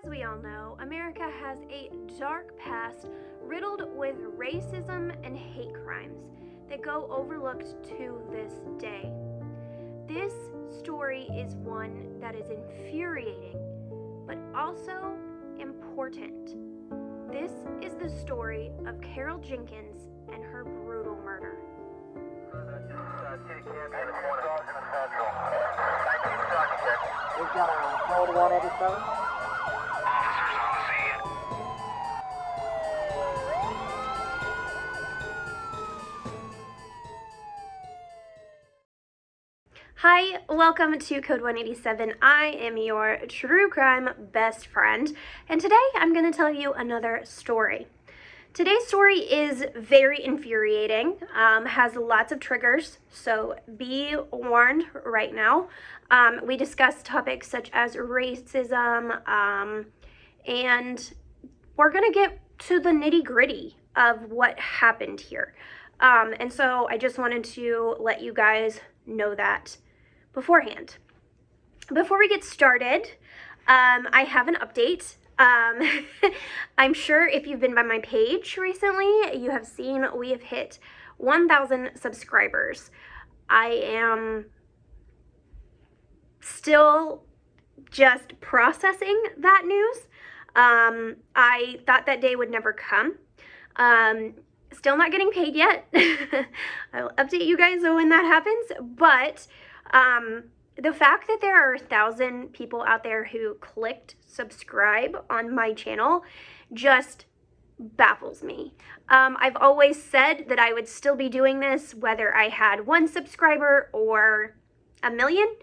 As we all know, America has a dark past riddled with racism and hate crimes that go overlooked to this day. This story is one that is infuriating, but also important. This is the story of Carol Jenkins and her brutal murder. We've got a code 187. Hi, welcome to Code 187. I am your true crime best friend, and today I'm going to tell you another story. Today's story is very infuriating, has lots of triggers, so be warned right now. We discuss topics such as racism, and we're going to get to the nitty-gritty of what happened here. And so I just wanted to let you guys know that beforehand. Before we get started, I have an update. I'm sure if you've been by my page recently, you have seen we have hit 1,000 subscribers. I am still just processing that news. I thought that day would never come. Still not getting paid yet. I'll update you guys when that happens, but the fact that there are 1,000 people out there who clicked subscribe on my channel just baffles me. I've always said that I would still be doing this whether I had 1 subscriber or 1 million.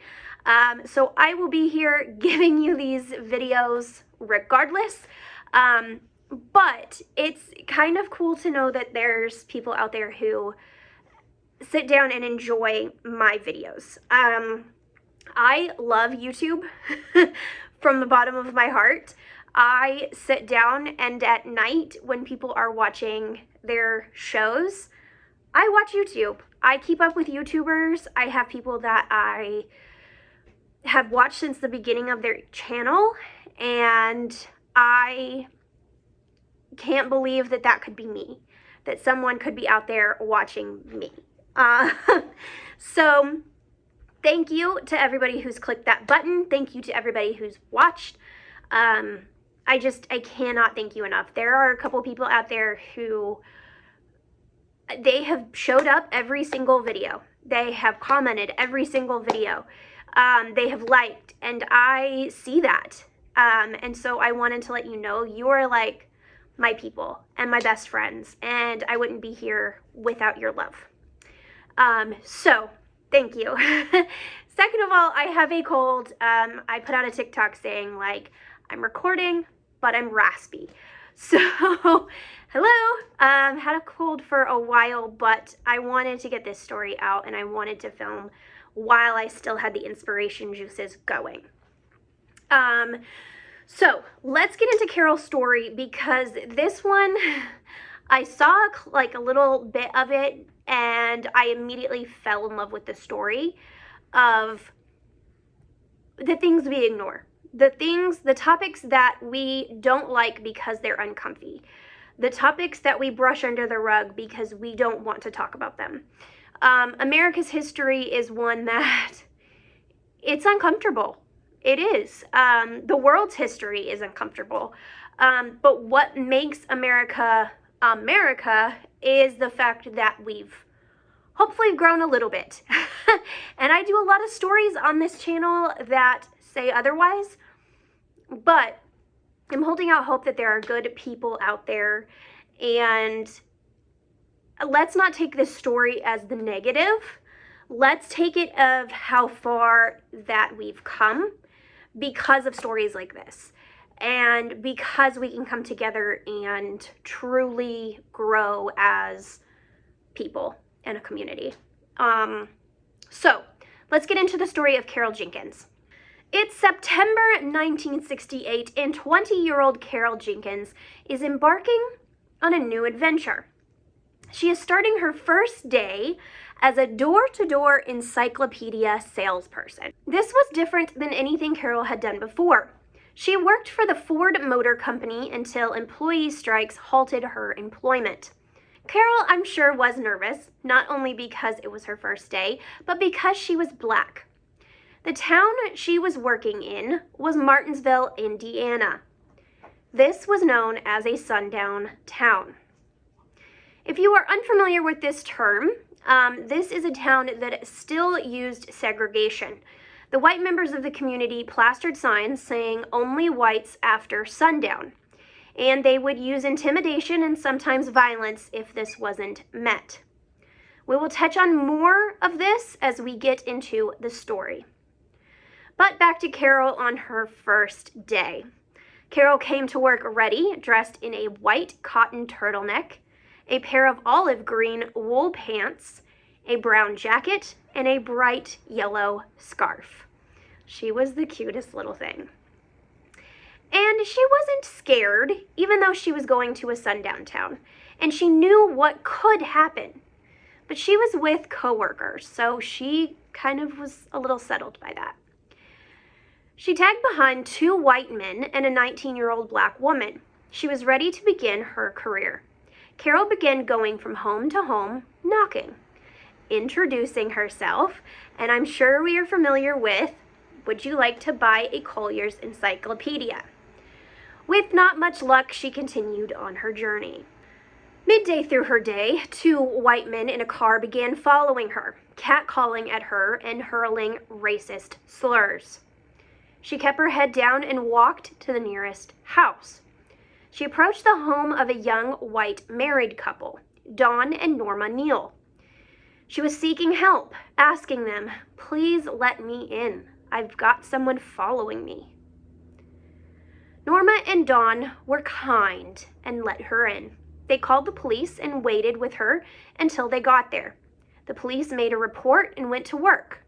So I will be here giving you these videos regardless. But it's kind of cool to know that there's people out there who sit down and enjoy my videos. I love YouTube from the bottom of my heart. I sit down and at night when people are watching their shows, I watch YouTube. I keep up with YouTubers. I have people that I have watched since the beginning of their channel, and I can't believe that that could be me, that someone could be out there watching me. So thank you to everybody who's clicked that button. Thank you to everybody who's watched. I cannot thank you enough. There are a couple people out there who, they have showed up every single video. They have commented every single video. They have liked, and I see that. And so I wanted to let you know you are like my people and my best friends, and I wouldn't be here without your love. So thank you. Second of all, I have a cold. I put out a TikTok saying like, I'm recording, but I'm raspy. So hello, had a cold for a while, but I wanted to get this story out and I wanted to film while I still had the inspiration juices going. So let's get into Carol's story, because this one, I saw like a little bit of it and I immediately fell in love with the story of the things we ignore, the topics that we don't like because they're uncomfy, the topics that we brush under the rug because we don't want to talk about them. America's history is one that it's uncomfortable. It is. The world's history is uncomfortable. But what makes America America is the fact that we've hopefully grown a little bit. And I do a lot of stories on this channel that say otherwise, but I'm holding out hope that there are good people out there, and let's not take this story as the negative. Let's take it of how far that we've come because of stories like this, and because we can come together and truly grow as people in a community. So let's get into the story of Carol Jenkins. It's September 1968, and 20-year-old Carol Jenkins is embarking on a new adventure. She is starting her first day as a door-to-door encyclopedia salesperson. This was different than anything Carol had done before. She worked for the Ford Motor Company until employee strikes halted her employment. Carol, I'm sure, was nervous, not only because it was her first day, but because she was Black. The town she was working in was Martinsville, Indiana. This was known as a sundown town. If you are unfamiliar with this term, this is a town that still used segregation. The white members of the community plastered signs saying only whites after sundown, and they would use intimidation and sometimes violence if this wasn't met. We will touch on more of this as we get into the story. But back to Carol on her first day. Carol came to work ready, dressed in a white cotton turtleneck, a pair of olive green wool pants, a brown jacket, and a bright yellow scarf. She was the cutest little thing. And she wasn't scared, even though she was going to a sundown town, and she knew what could happen. But she was with coworkers, so she kind of was a little settled by that. She tagged behind 2 white men and a 19-year-old Black woman. She was ready to begin her career. Carol began going from home to home, knocking, introducing herself, and I'm sure we are familiar with, would you like to buy a Collier's Encyclopedia? With not much luck, she continued on her journey. Midday through her day, 2 white men in a car began following her, catcalling at her and hurling racist slurs. She kept her head down and walked to the nearest house. She approached the home of a young white married couple, Dawn and Norma Neal. She was seeking help, asking them, "Please let me in. I've got someone following me." Norma and Dawn were kind and let her in. They called the police and waited with her until they got there. The police made a report and went to work.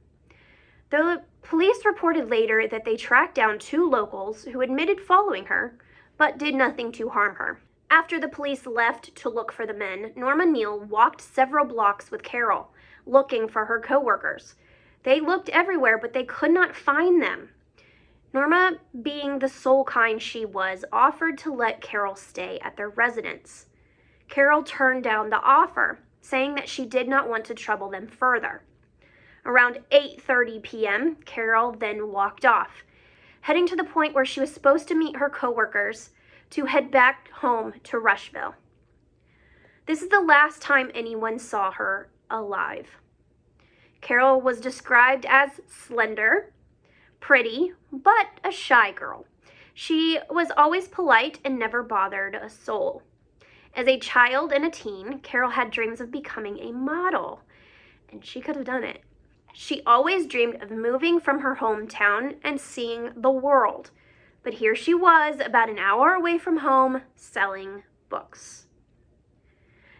The police reported later that they tracked down 2 locals who admitted following her, but did nothing to harm her. After the police left to look for the men, Norma Neal walked several blocks with Carol, looking for her coworkers. They looked everywhere, but they could not find them. Norma, being the soul kind she was, offered to let Carol stay at their residence. Carol turned down the offer, saying that she did not want to trouble them further. Around 8:30 p.m., Carol then walked off, heading to the point where she was supposed to meet her coworkers to head back home to Rushville. This is the last time anyone saw her alive. Carol was described as slender, pretty, but a shy girl. She was always polite and never bothered a soul. As a child and a teen, Carol had dreams of becoming a model, and she could have done it. She always dreamed of moving from her hometown and seeing the world, but here she was, about an hour away from home, selling books.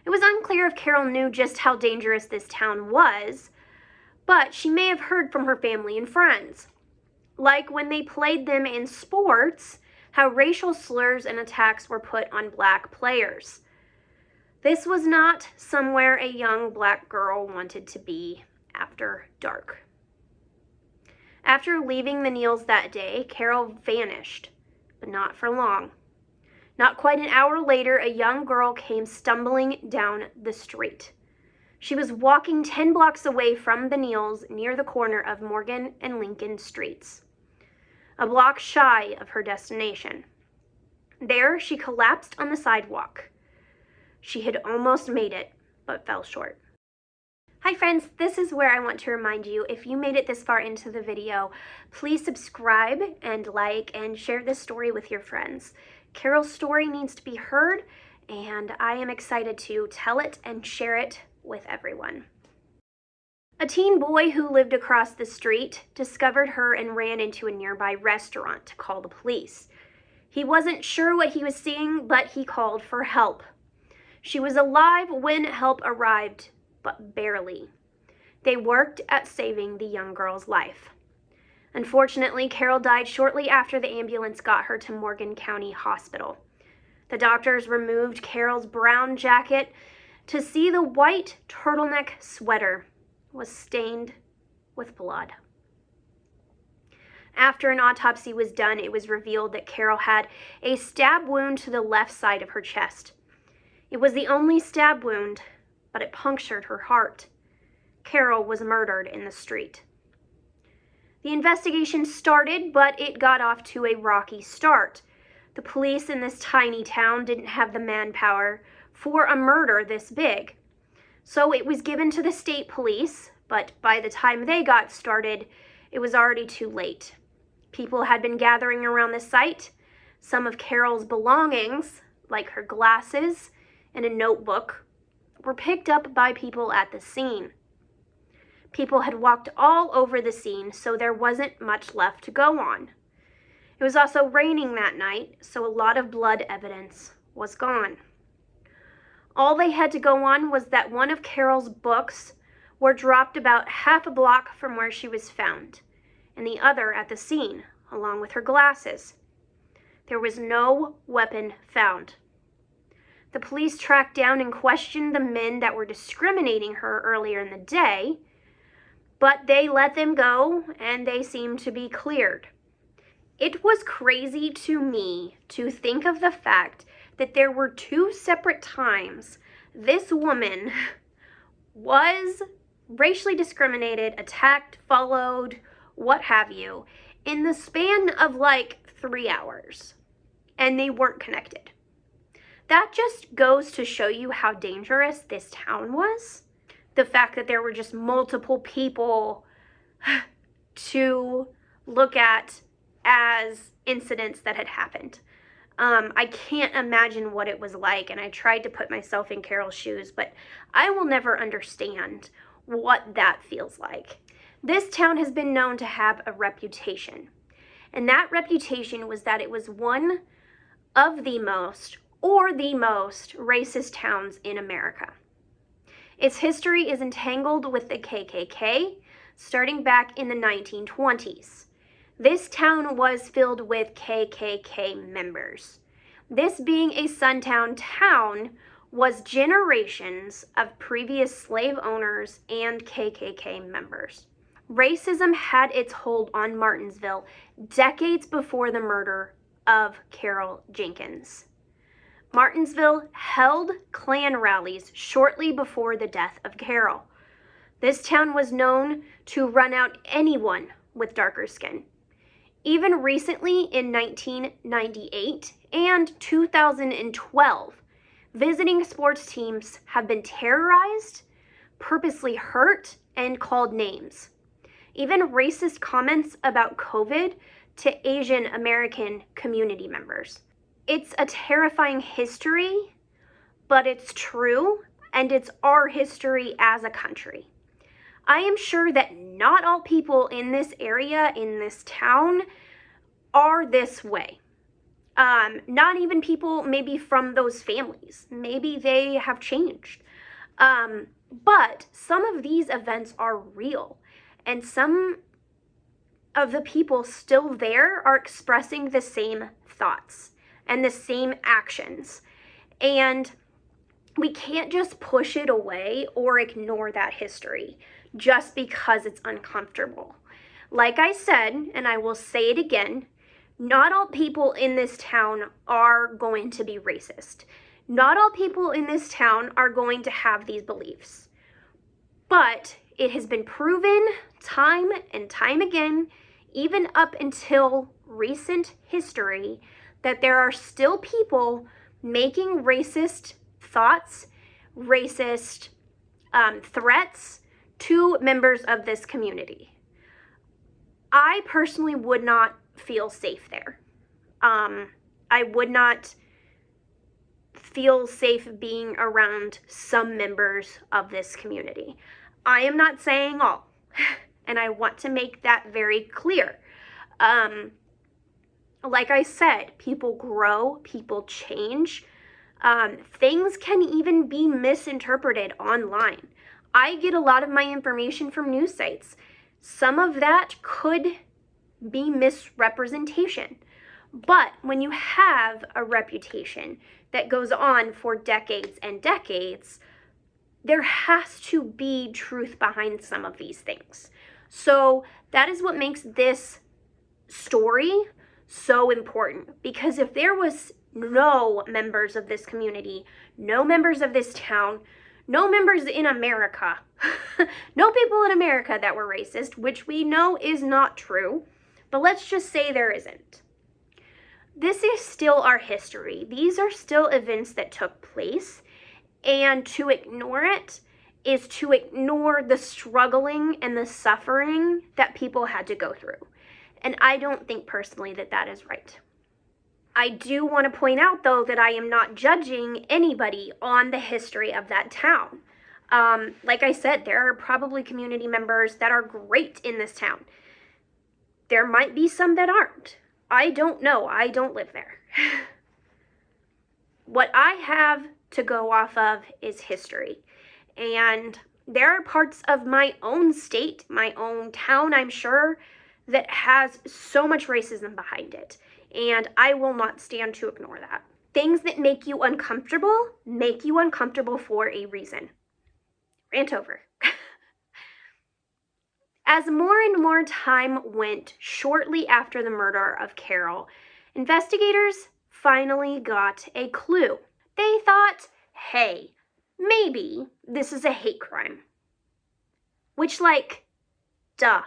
It was unclear if Carol knew just how dangerous this town was, but she may have heard from her family and friends, like when they played them in sports, how racial slurs and attacks were put on Black players. This was not somewhere a young Black girl wanted to be after dark. After leaving the Neals that day, Carol vanished, but not for long. Not quite an hour later, a young girl came stumbling down the street. She was walking 10 blocks away from the Neals near the corner of Morgan and Lincoln Streets, a block shy of her destination. There, she collapsed on the sidewalk. She had almost made it, but fell short. Hi friends, this is where I want to remind you, if you made it this far into the video, please subscribe and like and share this story with your friends. Carol's story needs to be heard, and I am excited to tell it and share it with everyone. A teen boy who lived across the street discovered her and ran into a nearby restaurant to call the police. He wasn't sure what he was seeing, but he called for help. She was alive when help arrived, but barely. They worked at saving the young girl's life. Unfortunately, Carol died shortly after the ambulance got her to Morgan County Hospital. The doctors removed Carol's brown jacket to see the white turtleneck sweater was stained with blood. After an autopsy was done, it was revealed that Carol had a stab wound to the left side of her chest. It was the only stab wound, but it punctured her heart. Carol was murdered in the street. The investigation started, but it got off to a rocky start. The police in this tiny town didn't have the manpower for a murder this big. So it was given to the state police, but by the time they got started, it was already too late. People had been gathering around the site. Some of Carol's belongings, like her glasses and a notebook, were picked up by people at the scene. People had walked all over the scene, so there wasn't much left to go on. It was also raining that night, so a lot of blood evidence was gone. All they had to go on was that one of Carol's books were dropped about half a block from where she was found, and the other at the scene, along with her glasses. There was no weapon found. The police tracked down and questioned the men that were discriminating her earlier in the day, but they let them go and they seemed to be cleared. It was crazy to me to think of the fact that there were 2 separate times this woman was racially discriminated, attacked, followed, what have you, in the span of like 3 hours, and they weren't connected. That just goes to show you how dangerous this town was. The fact that there were just multiple people to look at as incidents that had happened. I can't imagine what it was like, and I tried to put myself in Carol's shoes, but I will never understand what that feels like. This town has been known to have a reputation, and that reputation was that it was one of the most, or the most, racist towns in America. Its history is entangled with the KKK, starting back in the 1920s. This town was filled with KKK members. This being a sundown town was generations of previous slave owners and KKK members. Racism had its hold on Martinsville decades before the murder of Carol Jenkins. Martinsville held Klan rallies shortly before the death of Carol. This town was known to run out anyone with darker skin. Even recently in 1998 and 2012, visiting sports teams have been terrorized, purposely hurt, and called names. Even racist comments about COVID to Asian American community members. It's a terrifying history, but it's true, and it's our history as a country. I am sure that not all people in this area, in this town, are this way. Not even people maybe from those families. Maybe they have changed. But some of these events are real, and some of the people still there are expressing the same thoughts and the same actions. And we can't just push it away or ignore that history just because it's uncomfortable. Like I said, and I will say it again, not all people in this town are going to be racist. Not all people in this town are going to have these beliefs. But it has been proven time and time again, even up until recent history, that there are still people making racist thoughts, racist threats to members of this community. I personally would not feel safe there. I would not feel safe being around some members of this community. I am not saying all, and I want to make that very clear. Like I said, people grow, people change. Things can even be misinterpreted online. I get a lot of my information from news sites. Some of that could be misrepresentation. But when you have a reputation that goes on for decades and decades, there has to be truth behind some of these things. So that is what makes this story so important, because if there was no members of this community, no members of this town, no members in America, no people in America that were racist, which we know is not true, but let's just say there isn't. This is still our history. These are still events that took place, and to ignore it is to ignore the struggling and the suffering that people had to go through. And I don't think personally that that is right. I do want to point out, though, that I am not judging anybody on the history of that town. Like I said, there are probably community members that are great in this town. There might be some that aren't. I don't know. I don't live there. What I have to go off of is history. And there are parts of my own state, my own town, I'm sure, that has so much racism behind it. And I will not stand to ignore that. Things that make you uncomfortable for a reason. Rant over. As more and more time went shortly after the murder of Carol, investigators finally got a clue. They thought, hey, maybe this is a hate crime. Which, like, duh.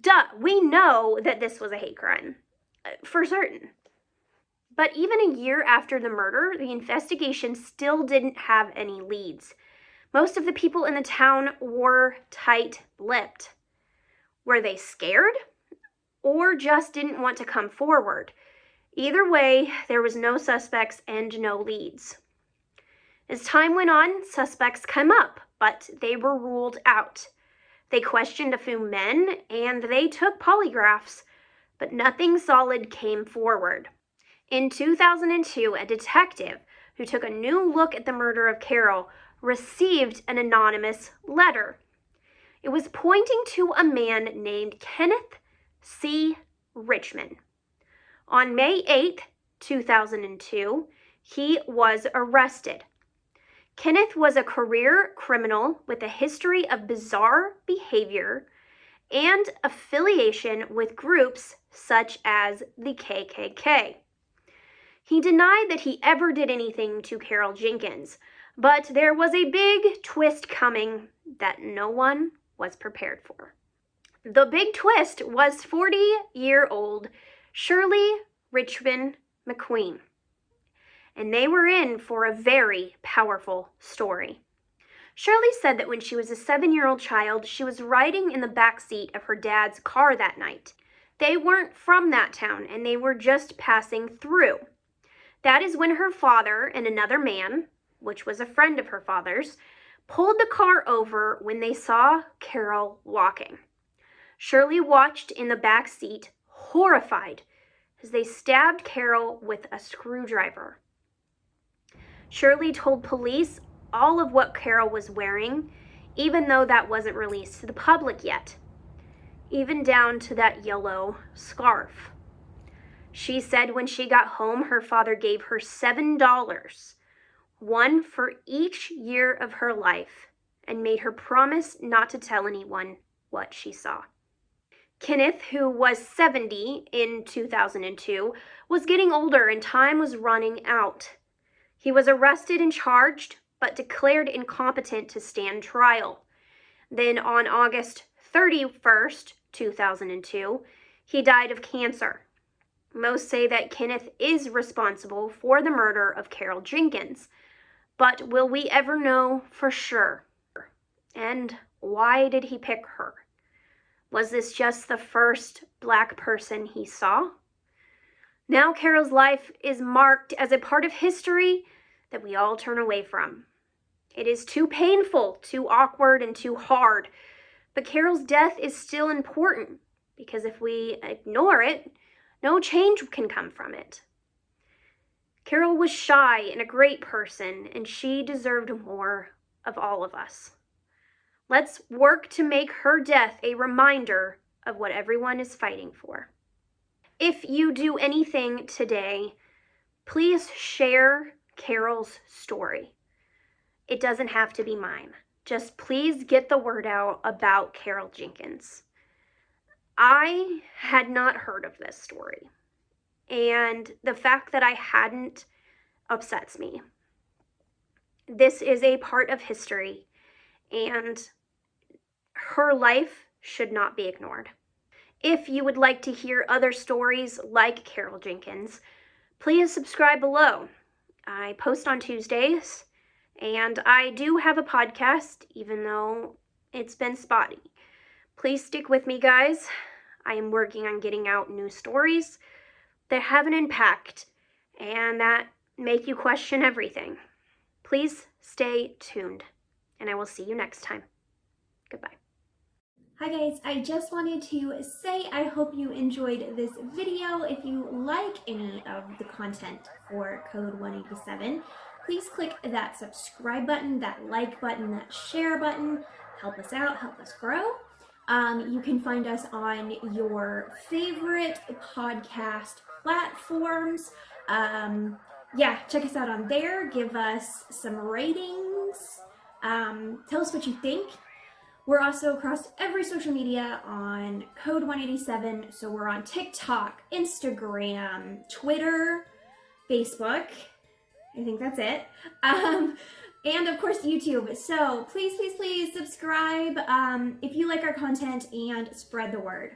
Duh, we know that this was a hate crime, for certain. But even a year after the murder, the investigation still didn't have any leads. Most of the people in the town were tight-lipped. Were they scared? Or just didn't want to come forward? Either way, there was no suspects and no leads. As time went on, suspects came up, but they were ruled out. They questioned a few men, and they took polygraphs, but nothing solid came forward. In 2002, a detective who took a new look at the murder of Carol received an anonymous letter. It was pointing to a man named Kenneth C. Richmond. On May 8, 2002, he was arrested. Kenneth was a career criminal with a history of bizarre behavior and affiliation with groups such as the KKK. He denied that he ever did anything to Carol Jenkins, but there was a big twist coming that no one was prepared for. The big twist was 40-year-old Shirley Richmond McQueen. And they were in for a very powerful story. Shirley said that when she was a 7-year-old child, she was riding in the back seat of her dad's car that night. They weren't from that town, and they were just passing through. That is when her father and another man, which was a friend of her father's, pulled the car over when they saw Carol walking. Shirley watched in the back seat, horrified, as they stabbed Carol with a screwdriver. Shirley told police all of what Carol was wearing, even though that wasn't released to the public yet, even down to that yellow scarf. She said when she got home, her father gave her $7, one for each year of her life, and made her promise not to tell anyone what she saw. Kenneth, who was 70 in 2002, was getting older and time was running out. He was arrested and charged, but declared incompetent to stand trial. Then on August 31st, 2002, he died of cancer. Most say that Kenneth is responsible for the murder of Carol Jenkins, but will we ever know for sure? And why did he pick her? Was this just the first Black person he saw? Now Carol's life is marked as a part of history that we all turn away from. It is too painful, too awkward, and too hard. But Carol's death is still important, because if we ignore it, no change can come from it. Carol was shy and a great person, and she deserved more of all of us. Let's work to make her death a reminder of what everyone is fighting for. If you do anything today, please share Carol's story. It doesn't have to be mine. Just please get the word out about Carol Jenkins. I had not heard of this story, and the fact that I hadn't upsets me. This is a part of history, and her life should not be ignored. If you would like to hear other stories like Carol Jenkins, please subscribe below. I post on Tuesdays, and I do have a podcast, even though it's been spotty. Please stick with me, guys. I am working on getting out new stories that have an impact and that make you question everything. Please stay tuned, and I will see you next time. Goodbye. Hi guys, I just wanted to say I hope you enjoyed this video. If you like any of the content for Code 187, please click that subscribe button, that like button, that share button. Help us out, help us grow. You can find us on your favorite podcast platforms. Yeah, check us out on there. Give us some ratings. Tell us what you think. We're also across every social media on Code 187. So we're on TikTok, Instagram, Twitter, Facebook. I think that's it. And of course, YouTube. So please, please, please subscribe if you like our content and spread the word.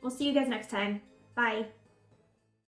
We'll see you guys next time. Bye.